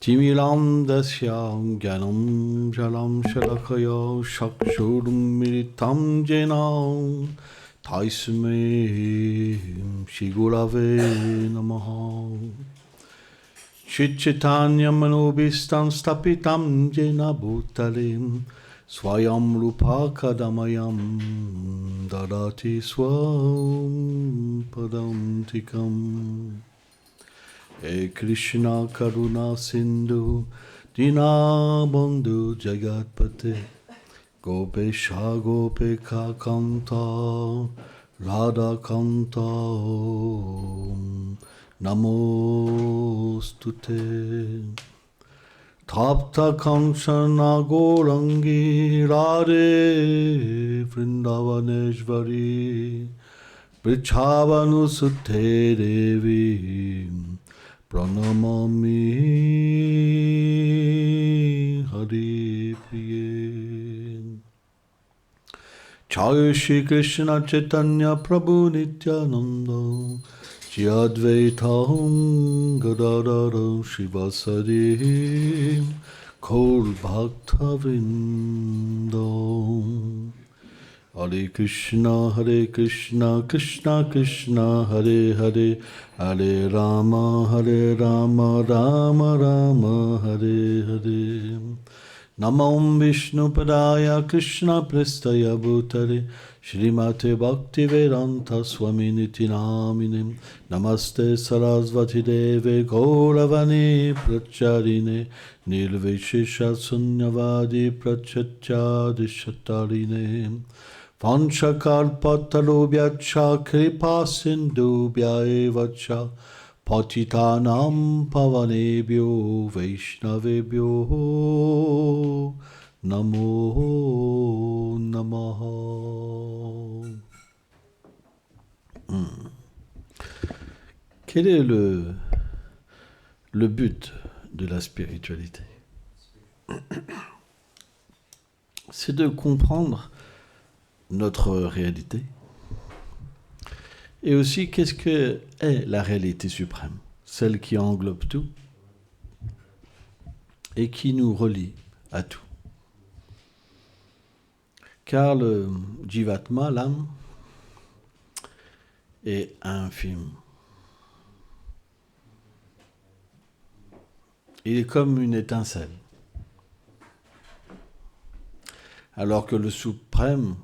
Timiram dasyam gyanam jalam shalakaya shakshurum militam jenam taisme shigurave namaha. Chichitanya manobistam stapitam jena bhutalim swayam rupa kadamayam dadati swam padam tikam. E Krishna Karuna Sindhu Dina Bandhu Jagatpate Gopesha Gopeka Kanta Radha Kanta Namostute Tapta Kamsana Gorangi Radhe Vrindavaneshvari Prichavanu Devi Pranamami Hari Priye. Jai Shri Krishna Chaitanya Prabhu Nityananda Shri Advaita Gadadara Shivasari Kol Bhakta Vrinda. Hare Krishna, Krishna Krishna, Hare Hare, Hare Rama, Rama Rama, Hare Hare. Namam Vishnu Padaya Krishna Prestaya Bhutale, Shrimate Bhakti Vedanta Swami Niti Namine, Namaste Sarasvati Deve Gauravani Pracharine, Nirvishesha Sunyavadi Prachachadi Shatarine. Vanchakalpatarubhyacha kripa sindhubhya evacha patitanam pavanebhyo vaishnavebhyo namo namaha. Quel est le but de la spiritualité? C'est de comprendre notre réalité, et aussi qu'est-ce que est la réalité suprême, celle qui englobe tout et qui nous relie à tout. Car le Jivatma, l'âme, est infime. Il est comme une étincelle, alors que le suprême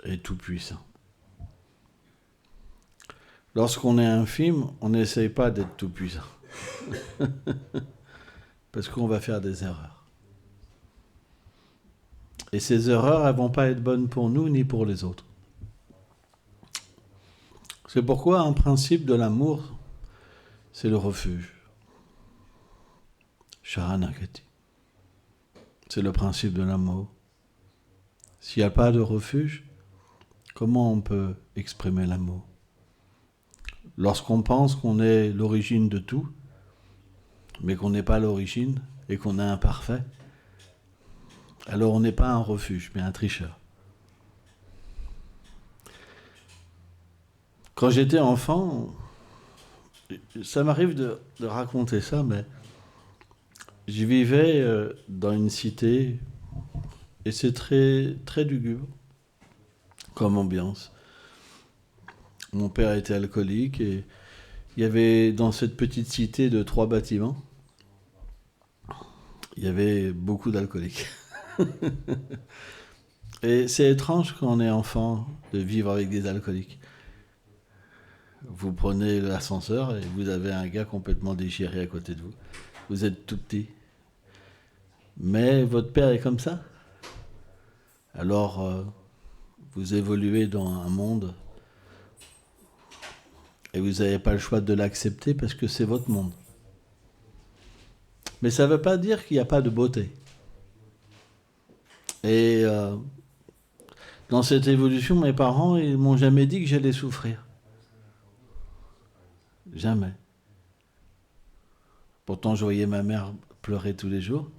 est tout puissant. Lorsqu'on est infime, on n'essaye pas d'être tout puissant. Parce qu'on va faire des erreurs. Et ces erreurs, elles ne vont pas être bonnes pour nous ni pour les autres. C'est pourquoi un principe de l'amour, c'est le refuge. Sharanagati. C'est le principe de l'amour. S'il n'y a pas de refuge, comment on peut exprimer l'amour? Lorsqu'on pense qu'on est l'origine de tout, mais qu'on n'est pas l'origine et qu'on est imparfait, alors on n'est pas un refuge, mais un tricheur. Quand j'étais enfant, ça m'arrive de raconter ça, mais je vivais dans une cité et c'est très, très lugubre comme ambiance. Mon père était alcoolique et il y avait dans cette petite cité de 3 bâtiments, il y avait beaucoup d'alcooliques. Et c'est étrange quand on est enfant de vivre avec des alcooliques. Vous prenez l'ascenseur et vous avez un gars complètement déchiré à côté de vous. Vous êtes tout petit. Mais votre père est comme ça. Alors, vous évoluez dans un monde et vous n'avez pas le choix de l'accepter parce que c'est votre monde. Mais ça ne veut pas dire qu'il n'y a pas de beauté. Et dans cette évolution, mes parents, ils m'ont jamais dit que j'allais souffrir. Jamais. Pourtant, je voyais ma mère pleurer tous les jours.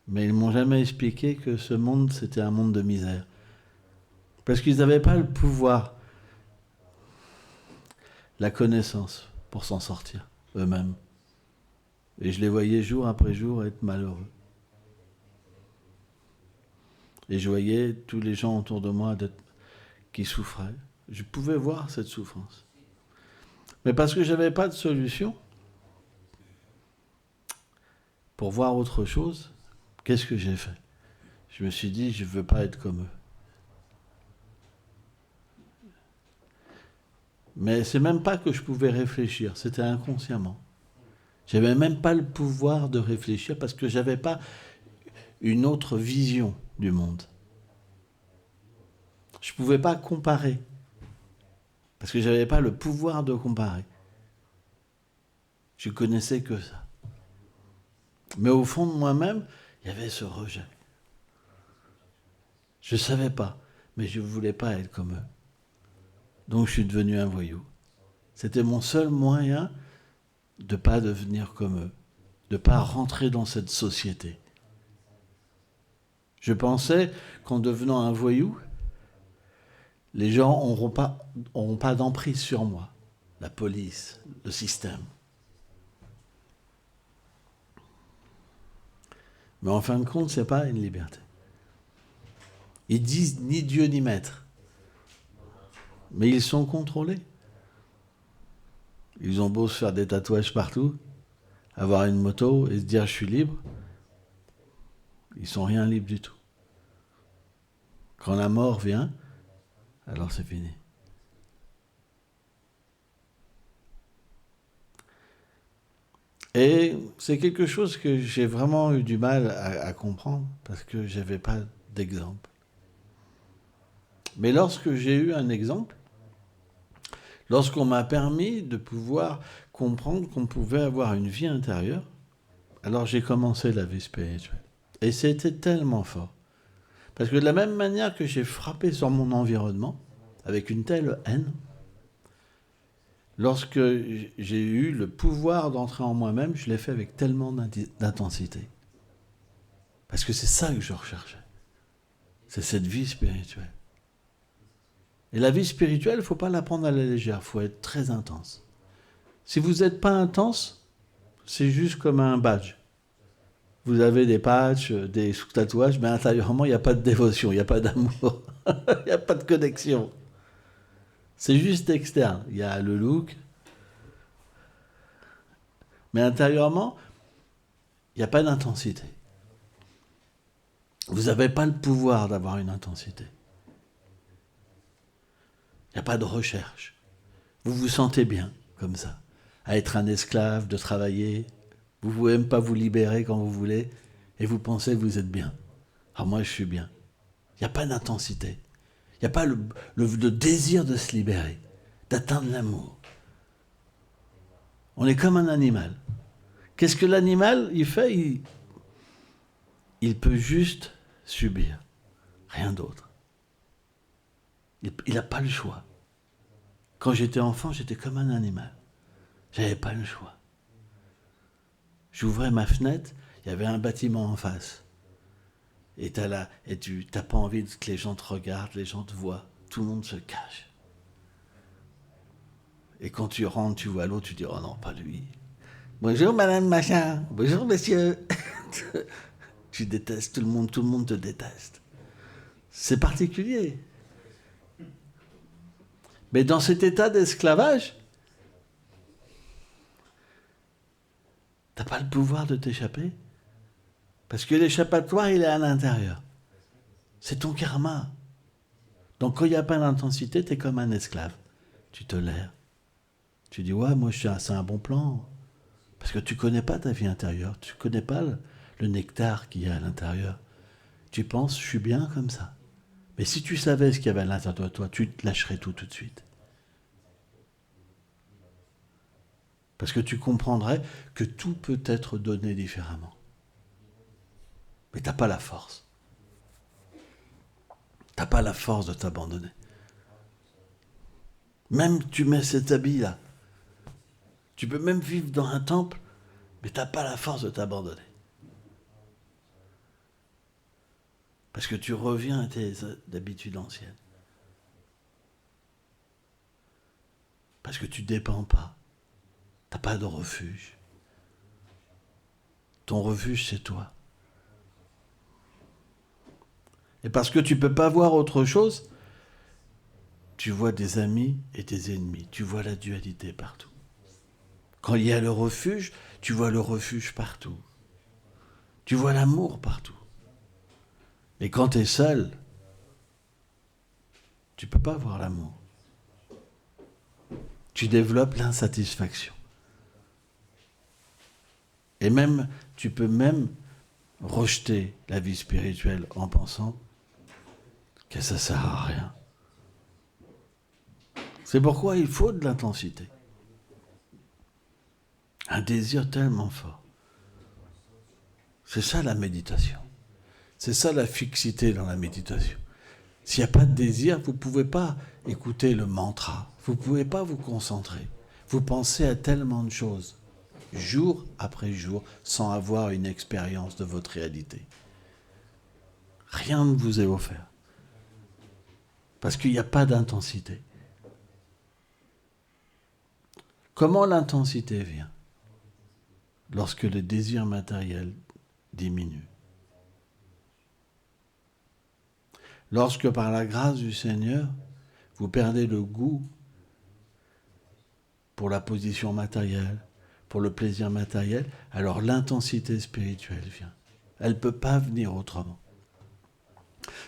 Mais ils ne m'ont jamais expliqué que ce monde, c'était un monde de misère. Parce qu'ils n'avaient pas le pouvoir, la connaissance pour s'en sortir eux-mêmes. Et je les voyais jour après jour être malheureux. Et je voyais tous les gens autour de moi qui souffraient. Je pouvais voir cette souffrance. Mais parce que je n'avais pas de solution pour voir autre chose, qu'est-ce que j'ai fait? Je me suis dit, je ne veux pas être comme eux. Mais c'est même pas que je pouvais réfléchir, c'était inconsciemment. J'avais même pas le pouvoir de réfléchir parce que j'avais pas une autre vision du monde. Je pouvais pas comparer parce que j'avais pas le pouvoir de comparer. Je connaissais que ça. Mais au fond de moi-même, il y avait ce rejet. Je savais pas, mais je voulais pas être comme eux. Donc je suis devenu un voyou. C'était mon seul moyen de ne pas devenir comme eux, de ne pas rentrer dans cette société. Je pensais qu'en devenant un voyou, les gens n'auront pas d'emprise sur moi, la police, le système. Mais en fin de compte, ce n'est pas une liberté. Ils disent ni Dieu ni maître, mais ils sont contrôlés. Ils ont beau se faire des tatouages partout, avoir une moto et se dire je suis libre, ils sont rien libres du tout. Quand la mort vient, alors c'est fini. Et c'est quelque chose que j'ai vraiment eu du mal à comprendre parce que je n'avais pas d'exemple. Mais lorsque j'ai eu un exemple, lorsqu'on m'a permis de pouvoir comprendre qu'on pouvait avoir une vie intérieure, alors j'ai commencé la vie spirituelle. Et c'était tellement fort. Parce que de la même manière que j'ai frappé sur mon environnement, avec une telle haine, lorsque j'ai eu le pouvoir d'entrer en moi-même, je l'ai fait avec tellement d'intensité. Parce que c'est ça que je recherchais. C'est cette vie spirituelle. Et la vie spirituelle, il ne faut pas la prendre à la légère, il faut être très intense. Si vous n'êtes pas intense, c'est juste comme un badge. Vous avez des patchs, des sous-tatouages, mais intérieurement, il n'y a pas de dévotion, il n'y a pas d'amour, il n'y a pas de connexion. C'est juste externe. Il y a le look, mais intérieurement, il n'y a pas d'intensité. Vous n'avez pas le pouvoir d'avoir une intensité. Il n'y a pas de recherche. Vous vous sentez bien, comme ça, à être un esclave, de travailler. Vous ne pouvez même pas vous libérer quand vous voulez, et vous pensez que vous êtes bien. Alors moi, je suis bien. Il n'y a pas d'intensité. Il n'y a pas le désir de se libérer, d'atteindre l'amour. On est comme un animal. Qu'est-ce que l'animal, il fait? Il peut juste subir. Rien d'autre. Il n'a pas le choix. Quand j'étais enfant, j'étais comme un animal. J'avais pas le choix. J'ouvrais ma fenêtre, il y avait un bâtiment en face. Et tu n'as pas envie que les gens te regardent, les gens te voient. Tout le monde se cache. Et quand tu rentres, tu vois l'autre, tu dis, oh non, pas lui. Bonjour madame machin, bonjour monsieur. Tu détestes tout le monde te déteste. C'est particulier. Mais dans cet état d'esclavage, t'as pas le pouvoir de t'échapper. Parce que l'échappatoire, il est à l'intérieur. C'est ton karma. Donc quand il n'y a pas d'intensité, t'es comme un esclave. Tu te laires. Tu dis, ouais, moi c'est un bon plan. Parce que tu connais pas ta vie intérieure. Tu connais pas le nectar qu'il y a à l'intérieur. Tu penses, je suis bien comme ça. Mais si tu savais ce qu'il y avait à l'intérieur de toi, tu te lâcherais tout de suite. Parce que tu comprendrais que tout peut être donné différemment. Mais tu n'as pas la force. Tu n'as pas la force de t'abandonner. Même tu mets cet habit-là. Tu peux même vivre dans un temple, mais tu n'as pas la force de t'abandonner. Parce que tu reviens à tes habitudes anciennes. Parce que tu ne dépends pas. Tu n'as pas de refuge. Ton refuge, c'est toi. Et parce que tu ne peux pas voir autre chose, tu vois des amis et des ennemis. Tu vois la dualité partout. Quand il y a le refuge, tu vois le refuge partout. Tu vois l'amour partout. Et quand tu es seul, tu ne peux pas voir l'amour. Tu développes l'insatisfaction. Et même, tu peux même rejeter la vie spirituelle en pensant que ça ne sert à rien. C'est pourquoi il faut de l'intensité. Un désir tellement fort. C'est ça la méditation. C'est ça la fixité dans la méditation. S'il n'y a pas de désir, vous ne pouvez pas écouter le mantra. Vous ne pouvez pas vous concentrer. Vous pensez à tellement de choses, jour après jour, sans avoir une expérience de votre réalité. Rien ne vous est offert. Parce qu'il n'y a pas d'intensité. Comment l'intensité vient? Lorsque le désir matériel diminue. Lorsque par la grâce du Seigneur, vous perdez le goût pour la position matérielle, pour le plaisir matériel, alors l'intensité spirituelle vient. Elle ne peut pas venir autrement.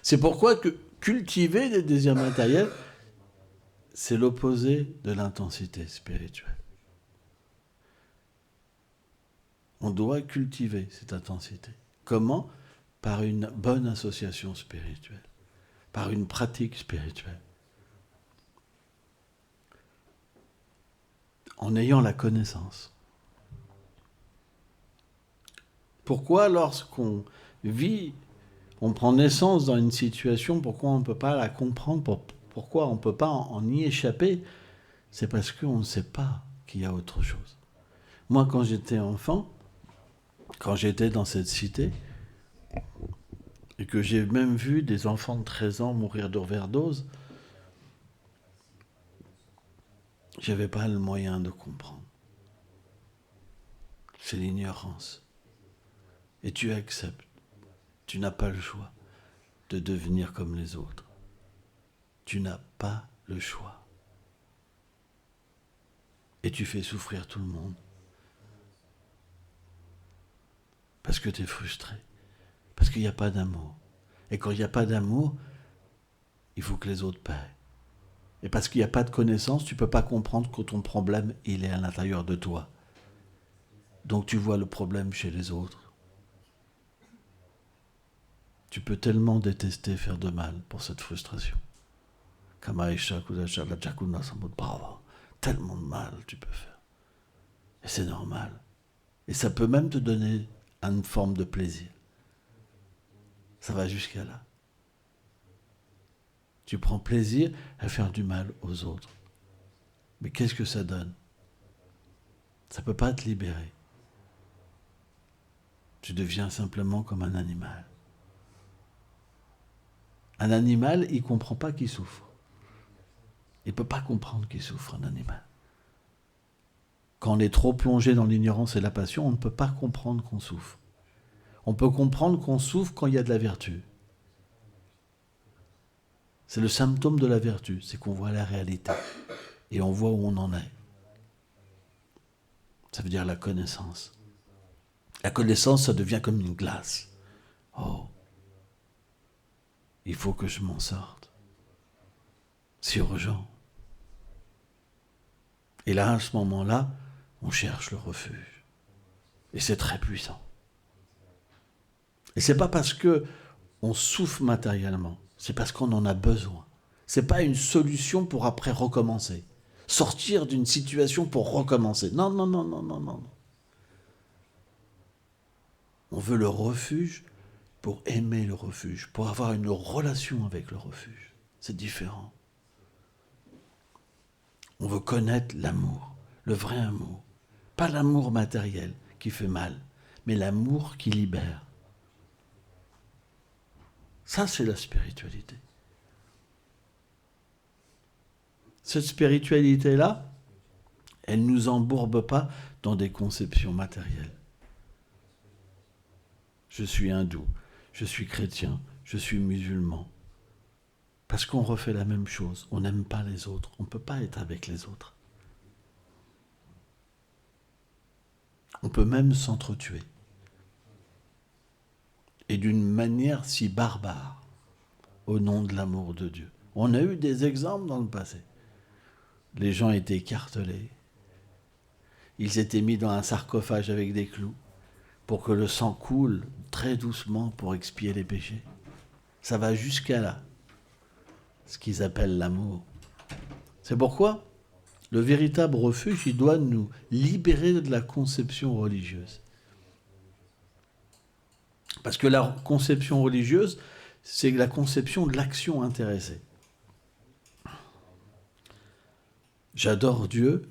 C'est pourquoi que cultiver des désirs matériels, c'est l'opposé de l'intensité spirituelle. On doit cultiver cette intensité. Comment? Par une bonne association spirituelle, par une pratique spirituelle. En ayant la connaissance. Pourquoi lorsqu'on vit, on prend naissance dans une situation, pourquoi on ne peut pas la comprendre, pourquoi on ne peut pas en y échapper? C'est parce qu'on ne sait pas qu'il y a autre chose. Moi, quand j'étais enfant, quand j'étais dans cette cité, et que j'ai même vu des enfants de 13 ans mourir d'overdose, je n'avais pas le moyen de comprendre. C'est l'ignorance. Et tu acceptes. Tu n'as pas le choix de devenir comme les autres. Tu n'as pas le choix. Et tu fais souffrir tout le monde. Parce que tu es frustré. Parce qu'il n'y a pas d'amour. Et quand il n'y a pas d'amour, il faut que les autres paient. Et parce qu'il n'y a pas de connaissance, tu ne peux pas comprendre que ton problème, il est à l'intérieur de toi. Donc tu vois le problème chez les autres. Tu peux tellement détester faire de mal pour cette frustration. Tellement de mal tu peux faire. Et c'est normal. Et ça peut même te donner une forme de plaisir. Ça va jusqu'à là. Tu prends plaisir à faire du mal aux autres. Mais qu'est-ce que ça donne? Ça ne peut pas te libérer. Tu deviens simplement comme un animal. Un animal, il ne comprend pas qu'il souffre. Il ne peut pas comprendre qu'il souffre, un animal. Quand on est trop plongé dans l'ignorance et la passion, on ne peut pas comprendre qu'on souffre. On peut comprendre qu'on souffre quand il y a de la vertu. C'est le symptôme de la vertu, c'est qu'on voit la réalité et on voit où on en est. Ça veut dire la connaissance. La connaissance, ça devient comme une glace. Oh, il faut que je m'en sorte. C'est urgent. Et là, à ce moment-là, on cherche le refuge. Et c'est très puissant. Et c'est pas parce que on souffre matériellement, c'est parce qu'on en a besoin. C'est pas une solution pour après recommencer. Sortir d'une situation pour recommencer. Non, non, non, non, non, non. On veut le refuge pour aimer le refuge, pour avoir une relation avec le refuge. C'est différent. On veut connaître l'amour, le vrai amour. Pas l'amour matériel qui fait mal, mais l'amour qui libère. Ça, c'est la spiritualité. Cette spiritualité-là, elle ne nous embourbe pas dans des conceptions matérielles. je suis hindou, je suis chrétien, je suis musulman. Parce qu'on refait la même chose. On n'aime pas les autres. On ne peut pas être avec les autres. On peut même s'entretuer. Et d'une manière si barbare, au nom de l'amour de Dieu. On a eu des exemples dans le passé. Les gens étaient écartelés. Ils étaient mis dans un sarcophage avec des clous pour que le sang coule très doucement pour expier les péchés. Ça va jusqu'à là, ce qu'ils appellent l'amour. C'est pourquoi le véritable refuge, il doit nous libérer de la conception religieuse. Parce que la conception religieuse, c'est la conception de l'action intéressée. J'adore Dieu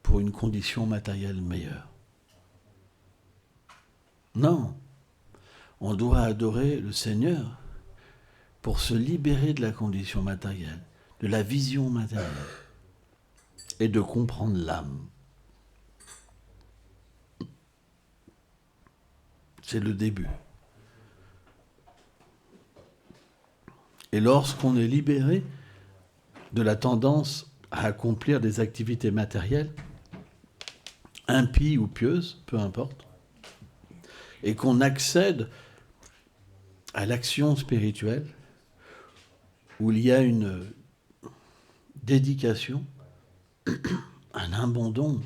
pour une condition matérielle meilleure. Non, on doit adorer le Seigneur pour se libérer de la condition matérielle, de la vision matérielle, et de comprendre l'âme. C'est le début. Et lorsqu'on est libéré de la tendance à accomplir des activités matérielles, impies ou pieuses, peu importe, et qu'on accède à l'action spirituelle, où il y a une dédication, un abandon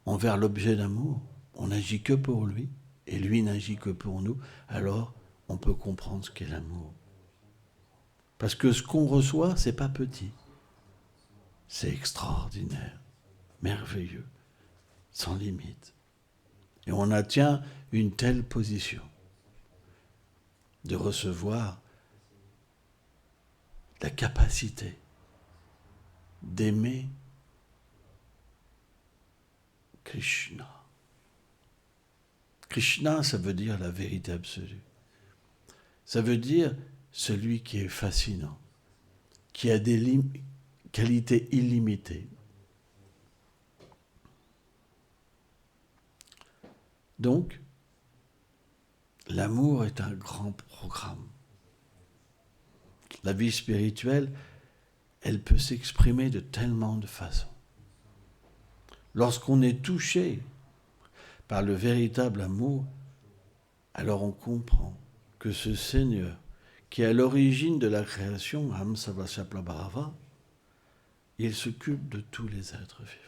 envers l'objet d'amour, on n'agit que pour lui, et lui n'agit que pour nous, alors on peut comprendre ce qu'est l'amour. Parce que ce qu'on reçoit, c'est pas petit. C'est extraordinaire, merveilleux, sans limite. Et on atteint une telle position de recevoir la capacité d'aimer Krishna. Krishna, ça veut dire la vérité absolue. Ça veut dire celui qui est fascinant, qui a des qualités illimitées. Donc, l'amour est un grand programme. La vie spirituelle, elle peut s'exprimer de tellement de façons. Lorsqu'on est touché par le véritable amour, alors on comprend que ce Seigneur, qui est à l'origine de la création, Hamsavasyaplabhava, il s'occupe de tous les êtres vivants.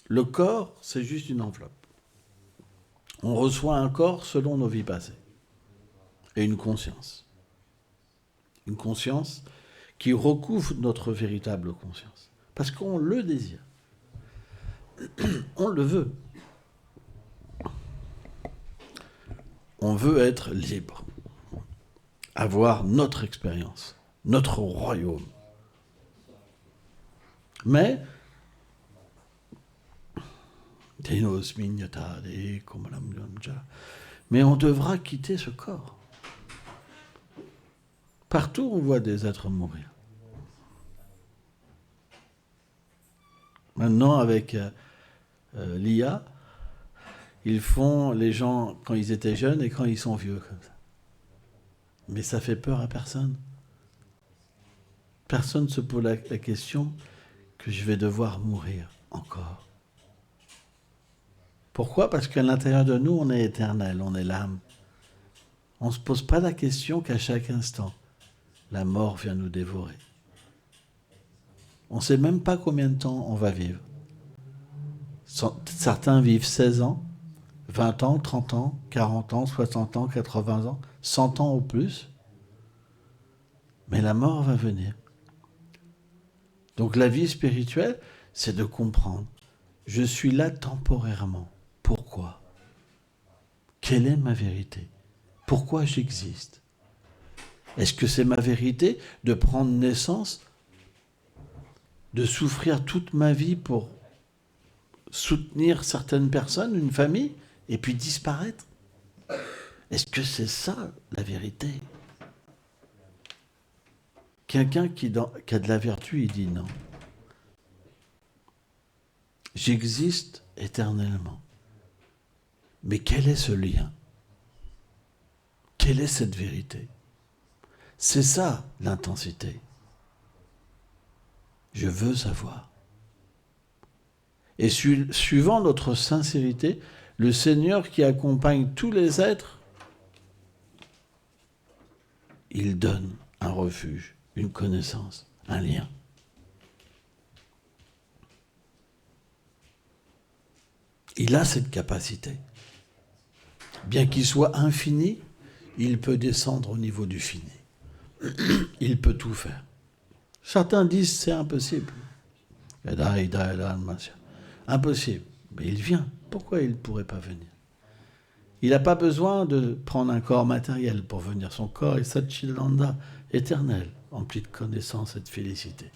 Le corps, c'est juste une enveloppe. On reçoit un corps selon nos vies passées. Et une conscience. Une conscience qui recouvre notre véritable conscience. Parce qu'on le désire. On le veut. On veut être libre. Avoir notre expérience. Notre royaume. Mais on devra quitter ce corps. Partout, on voit des êtres mourir. Maintenant, avec l'IA, ils font les gens quand ils étaient jeunes et quand ils sont vieux. Comme ça. Mais ça fait peur à personne. Personne ne se pose la question que je vais devoir mourir encore. Pourquoi ? Parce qu'à l'intérieur de nous, on est éternel, on est l'âme. On ne se pose pas la question qu'à chaque instant, la mort vient nous dévorer. On ne sait même pas combien de temps on va vivre. Certains vivent 16 ans, 20 ans, 30 ans, 40 ans, 60 ans, 80 ans, 100 ans ou plus. Mais la mort va venir. Donc la vie spirituelle, c'est de comprendre. Je suis là temporairement. Pourquoi ? Quelle est ma vérité ? Pourquoi j'existe ? Est-ce que c'est ma vérité de prendre naissance, de souffrir toute ma vie pour soutenir certaines personnes, une famille, et puis disparaître ? Est-ce que c'est ça la vérité ? Quelqu'un qui a de la vertu, il dit non. J'existe éternellement. Mais quel est ce lien? Quelle est cette vérité? C'est ça l'intensité. Je veux savoir. Et suivant notre sincérité, le Seigneur qui accompagne tous les êtres, il donne un refuge, une connaissance, un lien. Il a cette capacité. Bien qu'il soit infini, il peut descendre au niveau du fini. Il peut tout faire. Certains disent c'est impossible. Impossible. Mais il vient. Pourquoi il ne pourrait pas venir? Il n'a pas besoin de prendre un corps matériel pour venir. Son corps est Satchilanda, éternel, empli de connaissance et de félicité.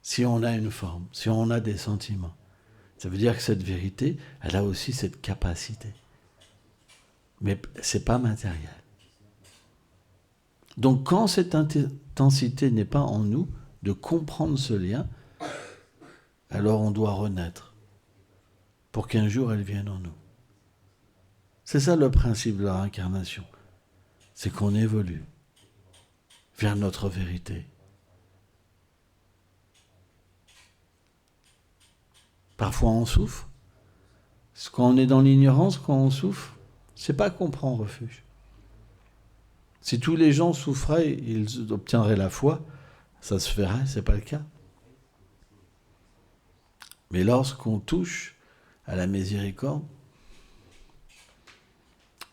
Si on a une forme, si on a des sentiments, ça veut dire que cette vérité, elle a aussi cette capacité. Mais ce n'est pas matériel. Donc quand cette intensité n'est pas en nous, de comprendre ce lien, alors on doit renaître pour qu'un jour elle vienne en nous. C'est ça le principe de la réincarnation. C'est qu'on évolue vers notre vérité. Parfois on souffre. Quand on est dans l'ignorance, quand on souffre, c'est pas qu'on prend refuge. Si tous les gens souffraient, ils obtiendraient la foi, ça se ferait, c'est pas le cas. Mais lorsqu'on touche à la miséricorde,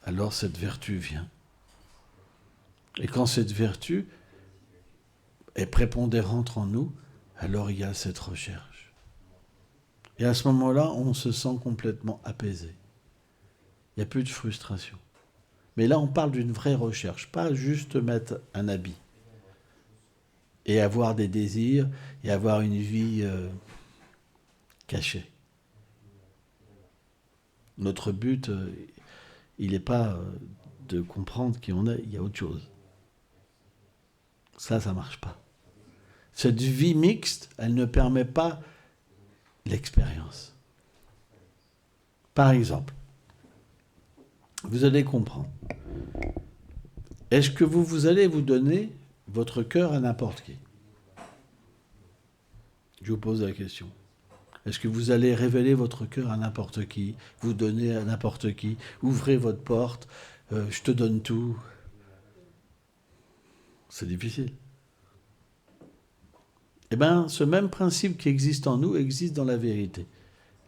alors cette vertu vient. Et quand cette vertu est prépondérante en nous, alors il y a cette recherche. Et à ce moment-là, on se sent complètement apaisé. Il n'y a plus de frustration. Mais là, on parle d'une vraie recherche, pas juste mettre un habit et avoir des désirs et avoir une vie cachée. Notre but, il n'est pas de comprendre qui on est, il y a autre chose. Ça ne marche pas. Cette vie mixte, elle ne permet pas l'expérience. Par exemple, vous allez comprendre. Est-ce que vous allez vous donner votre cœur à n'importe qui? Je vous pose la question. Est-ce que vous allez révéler votre cœur à n'importe qui, vous donner à n'importe qui, ouvrez votre porte, je te donne tout? C'est difficile. Eh bien, ce même principe qui existe en nous existe dans la vérité.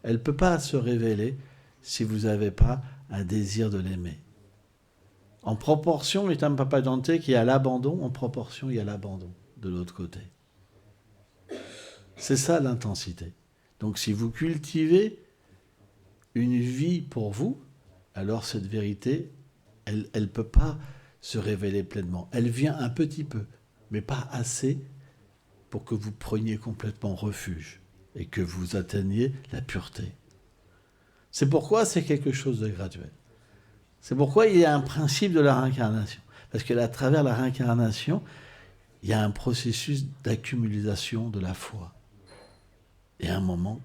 Elle ne peut pas se révéler si vous n'avez pas un désir de l'aimer. En proportion, est un papa Dante qui a l'abandon, en proportion, il y a l'abandon de l'autre côté. C'est ça l'intensité. Donc si vous cultivez une vie pour vous, alors cette vérité, elle ne peut pas se révéler pleinement. Elle vient un petit peu, mais pas assez pour que vous preniez complètement refuge et que vous atteigniez la pureté. C'est pourquoi c'est quelque chose de graduel. C'est pourquoi il y a un principe de la réincarnation. Parce qu'à travers la réincarnation, il y a un processus d'accumulation de la foi. Et à un moment,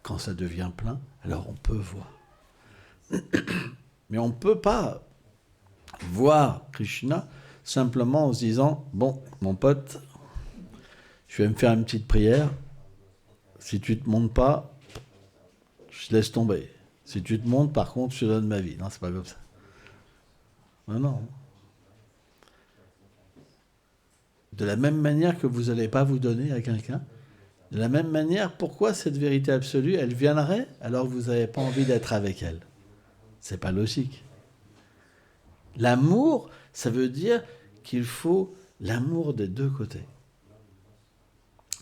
quand ça devient plein, alors on peut voir. Mais on ne peut pas voir Krishna simplement en se disant « Bon, mon pote, je vais me faire une petite prière. Si tu ne te montes pas, je laisse tomber. Si tu te montes, par contre, je te donne ma vie. » Non, c'est pas comme ça. Non. De la même manière que vous n'allez pas vous donner à quelqu'un, de la même manière, pourquoi cette vérité absolue, elle viendrait alors que vous n'avez pas envie d'être avec elle? C'est pas logique. L'amour, ça veut dire qu'il faut l'amour des deux côtés.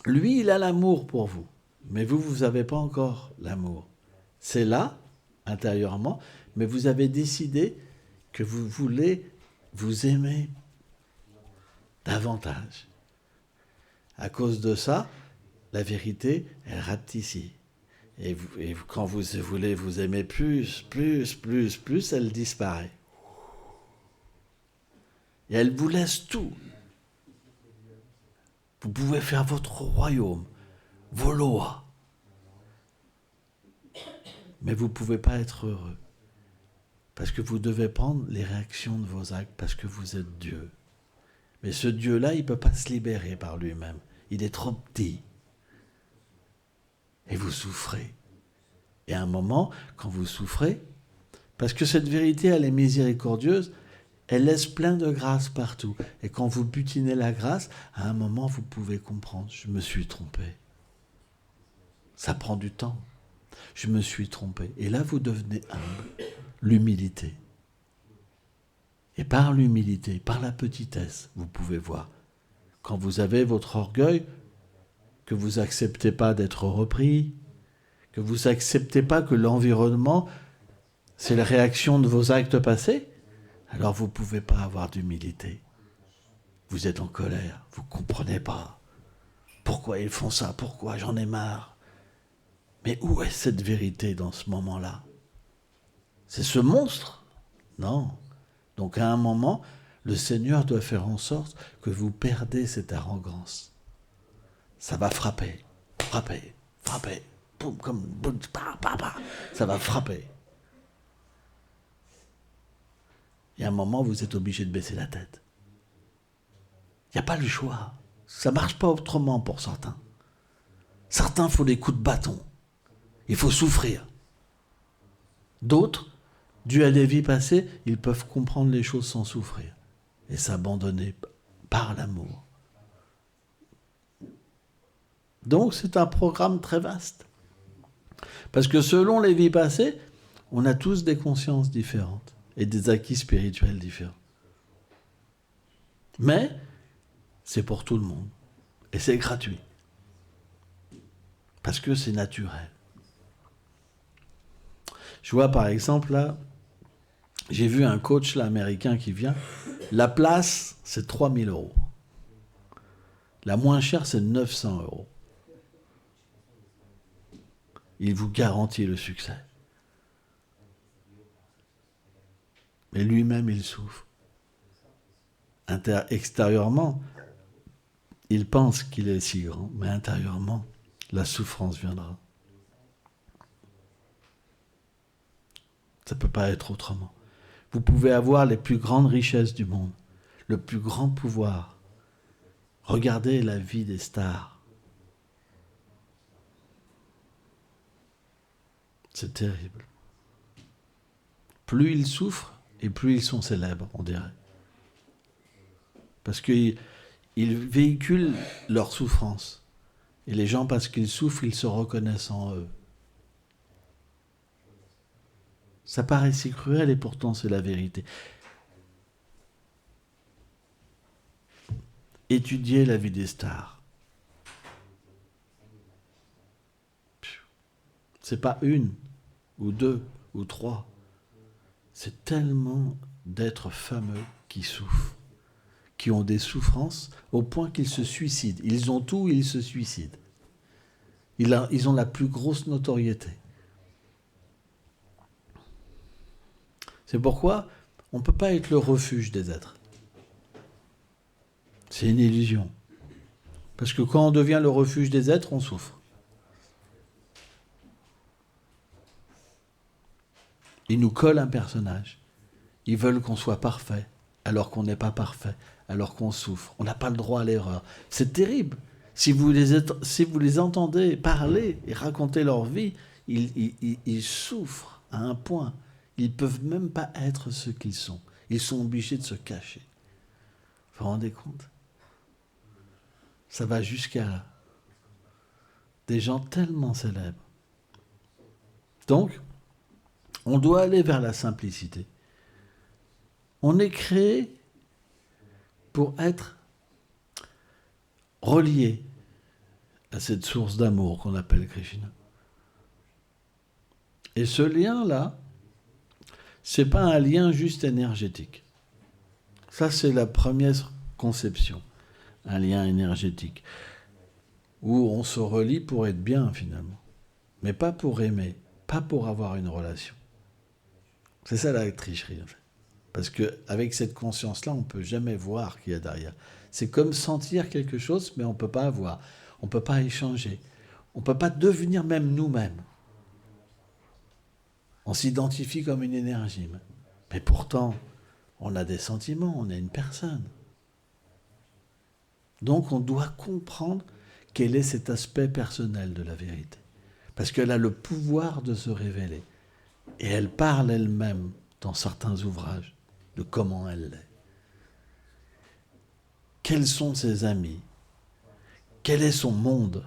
Lui, il a l'amour pour vous, mais vous n'avez pas encore l'amour. C'est là, intérieurement, mais vous avez décidé que vous voulez vous aimer davantage. À cause de ça, la vérité, elle rapetit. Et quand vous voulez vous aimer plus, elle disparaît. Et elle vous laisse tout. Vous pouvez faire votre royaume, vos lois. Mais vous ne pouvez pas être heureux. Parce que vous devez prendre les réactions de vos actes, parce que vous êtes Dieu. Mais ce Dieu-là, il ne peut pas se libérer par lui-même. Il est trop petit. Et vous souffrez. Et à un moment, quand vous souffrez, parce que cette vérité, elle est miséricordieuse, elle laisse plein de grâce partout. Et quand vous butinez la grâce, à un moment, vous pouvez comprendre, je me suis trompé. Ça prend du temps. Je me suis trompé. Et là, vous devenez humble. L'humilité. Et par l'humilité, par la petitesse, vous pouvez voir. Quand vous avez votre orgueil, que vous n'acceptez pas d'être repris, que vous n'acceptez pas que l'environnement, c'est la réaction de vos actes passés, alors vous ne pouvez pas avoir d'humilité. Vous êtes en colère, vous ne comprenez pas. Pourquoi ils font ça? Pourquoi? J'en ai marre. Mais où est cette vérité dans ce moment-là? C'est ce monstre? Non. Donc à un moment, le Seigneur doit faire en sorte que vous perdez cette arrogance. Ça va frapper, frapper, frapper. Boum, comme boum, bah, bah, bah. Ça va frapper. Il y a un moment, vous êtes obligé de baisser la tête. Il n'y a pas le choix. Ça ne marche pas autrement pour certains. Certains, il faut des coups de bâton. Il faut souffrir. D'autres, dû à des vies passées, ils peuvent comprendre les choses sans souffrir et s'abandonner par l'amour. Donc, c'est un programme très vaste. Parce que selon les vies passées, on a tous des consciences différentes et des acquis spirituels différents. Mais c'est pour tout le monde. Et c'est gratuit. Parce que c'est naturel. Je vois par exemple là, j'ai vu un coach là, américain qui vient. La place, c'est 3 000 €. La moins chère, c'est 900 €. Il vous garantit le succès. Mais lui-même, il souffre. Extérieurement, il pense qu'il est si grand, mais intérieurement, la souffrance viendra. Ça ne peut pas être autrement. Vous pouvez avoir les plus grandes richesses du monde, le plus grand pouvoir. Regardez la vie des stars. C'est terrible. Plus ils souffrent et plus ils sont célèbres, on dirait. Parce qu'ils véhiculent leur souffrance. Et les gens, parce qu'ils souffrent, ils se reconnaissent en eux. Ça paraît si cruel et pourtant c'est la vérité. Étudiez la vie des stars. C'est pas une, ou deux, ou trois. C'est tellement d'êtres fameux qui souffrent, qui ont des souffrances au point qu'ils se suicident. Ils ont tout, ils se suicident. Ils ont la plus grosse notoriété. C'est pourquoi on ne peut pas être le refuge des êtres. C'est une illusion. Parce que quand on devient le refuge des êtres, on souffre. Ils nous collent un personnage. Ils veulent qu'on soit parfait, alors qu'on n'est pas parfait, alors qu'on souffre. On n'a pas le droit à l'erreur. C'est terrible. Si vous les entendez parler et raconter leur vie, ils souffrent à un point. Ils ne peuvent même pas être ce qu'ils sont. Ils sont obligés de se cacher. Vous vous rendez compte? Ça va jusqu'à là. Des gens tellement célèbres. Donc, on doit aller vers la simplicité. On est créé pour être relié à cette source d'amour qu'on appelle Krishna. Et ce lien-là, c'est pas un lien juste énergétique. Ça, c'est la première conception, un lien énergétique, où on se relie pour être bien finalement, mais pas pour aimer, pas pour avoir une relation. C'est ça la tricherie en fait. Parce qu'avec cette conscience-là, on ne peut jamais voir qu'il y a derrière. C'est comme sentir quelque chose, mais on ne peut pas avoir. On ne peut pas échanger. On ne peut pas devenir même nous-mêmes. On s'identifie comme une énergie. Mais pourtant, on a des sentiments, on est une personne. Donc on doit comprendre quel est cet aspect personnel de la vérité. Parce qu'elle a le pouvoir de se révéler. Et elle parle elle-même dans certains ouvrages de comment elle l'est. Quels sont ses amis? Quel est son monde?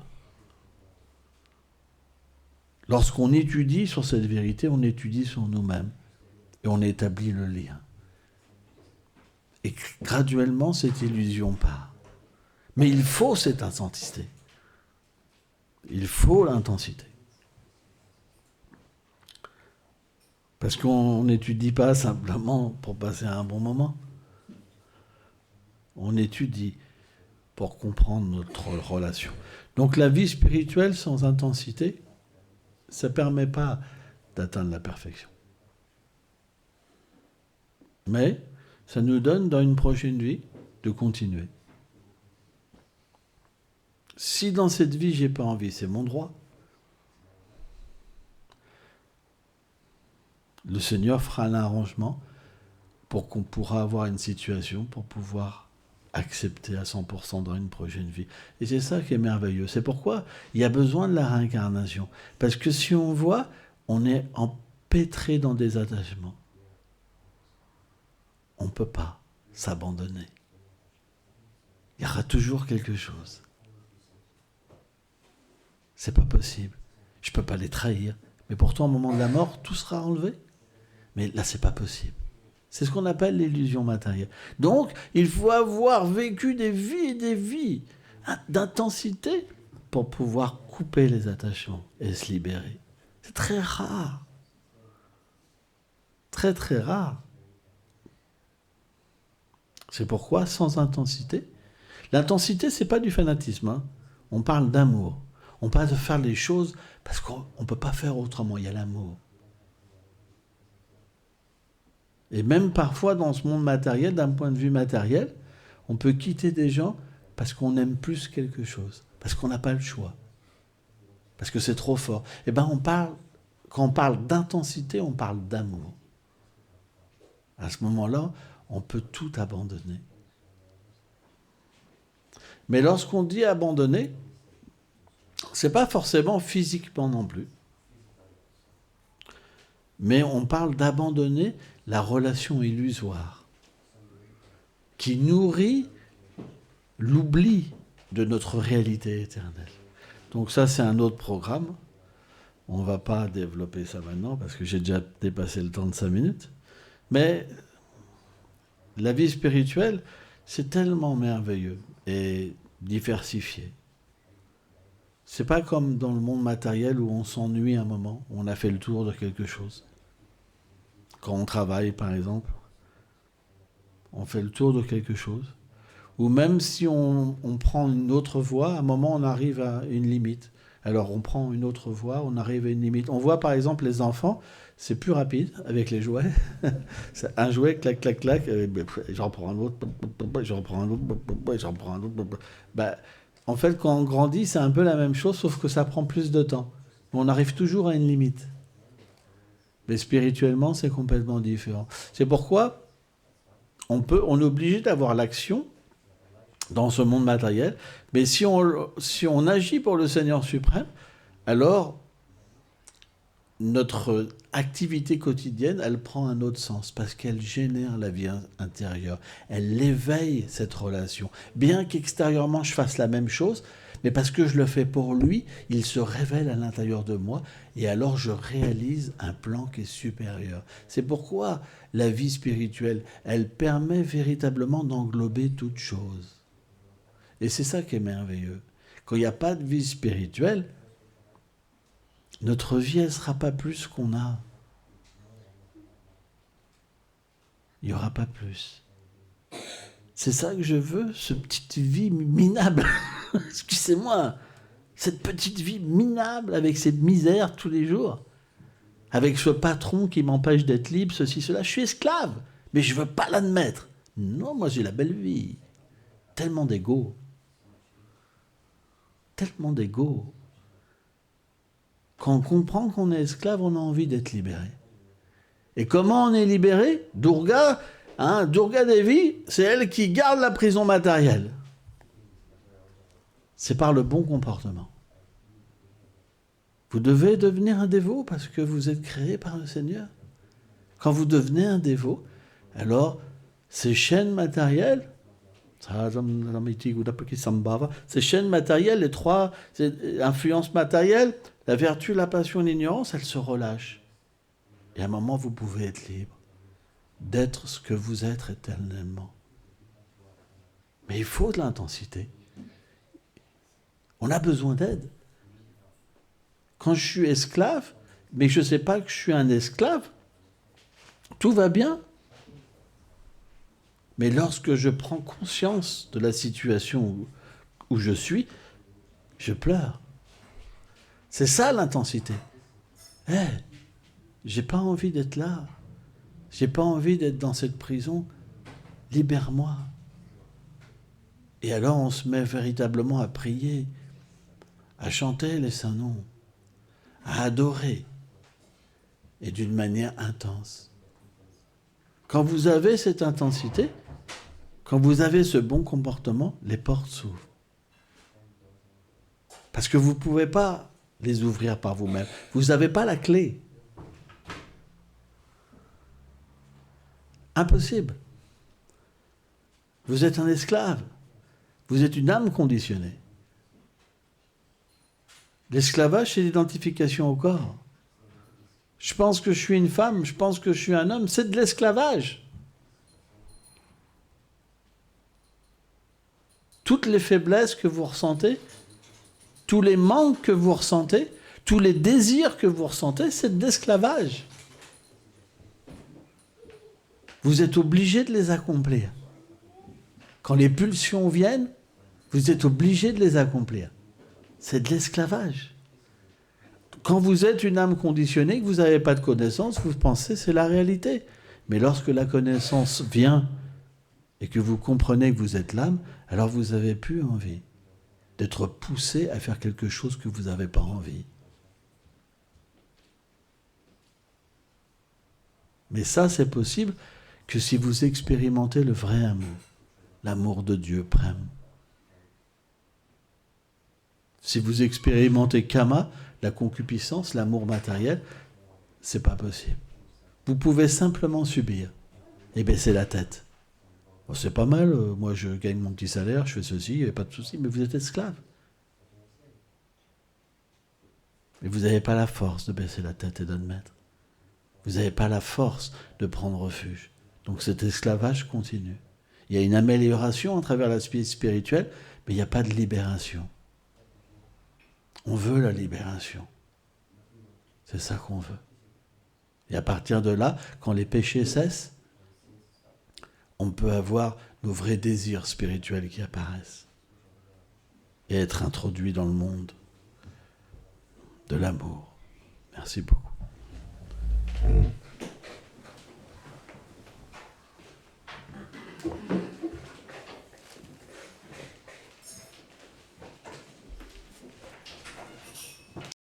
Lorsqu'on étudie sur cette vérité, on étudie sur nous-mêmes et on établit le lien. Et graduellement, cette illusion part. Mais il faut cette intensité. Il faut l'intensité. Parce qu'on n'étudie pas simplement pour passer un bon moment. On étudie pour comprendre notre relation. Donc la vie spirituelle sans intensité, ça ne permet pas d'atteindre la perfection. Mais ça nous donne dans une prochaine vie de continuer. Si dans cette vie, j'ai pas envie, c'est mon droit. Le Seigneur fera un arrangement pour qu'on pourra avoir une situation pour pouvoir accepter à 100% dans une prochaine vie. Et c'est ça qui est merveilleux. C'est pourquoi il y a besoin de la réincarnation. Parce que si on voit, on est empêtré dans des attachements. On ne peut pas s'abandonner. Il y aura toujours quelque chose. C'est pas possible. Je ne peux pas les trahir. Mais pourtant, au moment de la mort, tout sera enlevé. Mais là, c'est pas possible. C'est ce qu'on appelle l'illusion matérielle. Donc, il faut avoir vécu des vies et des vies d'intensité pour pouvoir couper les attachements et se libérer. C'est très rare. Très, très rare. C'est pourquoi, sans intensité, l'intensité, c'est pas du fanatisme. Hein. On parle d'amour. On parle de faire les choses parce qu'on ne peut pas faire autrement. Il y a l'amour. Et même parfois, dans ce monde matériel, d'un point de vue matériel, on peut quitter des gens parce qu'on aime plus quelque chose, parce qu'on n'a pas le choix, parce que c'est trop fort. Eh bien, quand on parle d'intensité, on parle d'amour. À ce moment-là, on peut tout abandonner. Mais lorsqu'on dit abandonner, c'est pas forcément physiquement non plus. Mais on parle d'abandonner la relation illusoire qui nourrit l'oubli de notre réalité éternelle. Donc ça, c'est un autre programme. On ne va pas développer ça maintenant parce que j'ai déjà dépassé le temps de 5 minutes. Mais la vie spirituelle, c'est tellement merveilleux et diversifié. C'est pas comme dans le monde matériel où on s'ennuie un moment, où on a fait le tour de quelque chose. Quand on travaille, par exemple, on fait le tour de quelque chose. Ou même si on prend une autre voie, à un moment, on arrive à une limite. Alors, on prend une autre voie, on arrive à une limite. On voit, par exemple, les enfants, c'est plus rapide avec les jouets. C'est un jouet, clac, clac, clac, j'en prends un autre, j'en prends un autre, j'en prends un autre. Ben, en fait, quand on grandit, c'est un peu la même chose, sauf que ça prend plus de temps. Mais on arrive toujours à une limite. Mais spirituellement, c'est complètement différent. C'est pourquoi on est obligé d'avoir l'action dans ce monde matériel, mais si on agit pour le Seigneur suprême, alors notre activité quotidienne, elle prend un autre sens, parce qu'elle génère la vie intérieure. Elle éveille cette relation. Bien qu'extérieurement, je fasse la même chose, mais parce que je le fais pour lui, il se révèle à l'intérieur de moi, et alors je réalise un plan qui est supérieur. C'est pourquoi la vie spirituelle, elle permet véritablement d'englober toute chose. Et c'est ça qui est merveilleux. Quand il n'y a pas de vie spirituelle, notre vie, elle ne sera pas plus qu'on a. Il n'y aura pas plus. C'est ça que je veux, cette petite vie minable. Excusez-moi. Cette petite vie minable avec cette misère tous les jours. Avec ce patron qui m'empêche d'être libre, ceci, cela. Je suis esclave, mais je ne veux pas l'admettre. Non, moi j'ai la belle vie. Tellement d'ego. Tellement d'ego. Quand on comprend qu'on est esclave, on a envie d'être libéré. Et comment on est libéré? Durga, Durga Devi, c'est elle qui garde la prison matérielle. C'est par le bon comportement. Vous devez devenir un dévot parce que vous êtes créé par le Seigneur. Quand vous devenez un dévot, alors ces chaînes matérielles, ces chaînes matérielles, les trois influences matérielles, la vertu, la passion et l'ignorance, elles se relâchent. Et à un moment, vous pouvez être libre d'être ce que vous êtes éternellement. Mais il faut de l'intensité. On a besoin d'aide. Quand je suis esclave, mais je ne sais pas que je suis un esclave, tout va bien. Mais lorsque je prends conscience de la situation où je suis, je pleure. C'est ça l'intensité. J'ai pas envie d'être là. J'ai pas envie d'être dans cette prison. Libère-moi. Et alors on se met véritablement à prier, à chanter les saints noms, à adorer, et d'une manière intense. Quand vous avez cette intensité, quand vous avez ce bon comportement, les portes s'ouvrent. Parce que vous ne pouvez pas les ouvrir par vous-même. Vous n'avez pas la clé. Impossible. Vous êtes un esclave. Vous êtes une âme conditionnée. L'esclavage, c'est l'identification au corps. Je pense que je suis une femme, je pense que je suis un homme, c'est de l'esclavage. Toutes les faiblesses que vous ressentez, tous les manques que vous ressentez, tous les désirs que vous ressentez, c'est de l'esclavage. Vous êtes obligé de les accomplir. Quand les pulsions viennent, vous êtes obligé de les accomplir. C'est de l'esclavage. Quand vous êtes une âme conditionnée, que vous n'avez pas de connaissance, vous pensez que c'est la réalité. Mais lorsque la connaissance vient et que vous comprenez que vous êtes l'âme, alors vous n'avez plus envie d'être poussé à faire quelque chose que vous n'avez pas envie. Mais ça, c'est possible que si vous expérimentez le vrai amour, l'amour de Dieu prime. Si vous expérimentez kama, la concupiscence, l'amour matériel, c'est pas possible. Vous pouvez simplement subir et baisser la tête. Bon, c'est pas mal, moi je gagne mon petit salaire, je fais ceci, il n'y a pas de souci, mais vous êtes esclave. Mais vous n'avez pas la force de baisser la tête et d'admettre. Vous n'avez pas la force de prendre refuge. Donc cet esclavage continue. Il y a une amélioration à travers l'aspect spirituel, mais il n'y a pas de libération. On veut la libération. C'est ça qu'on veut. Et à partir de là, quand les péchés cessent, on peut avoir nos vrais désirs spirituels qui apparaissent et être introduits dans le monde de l'amour. Merci beaucoup.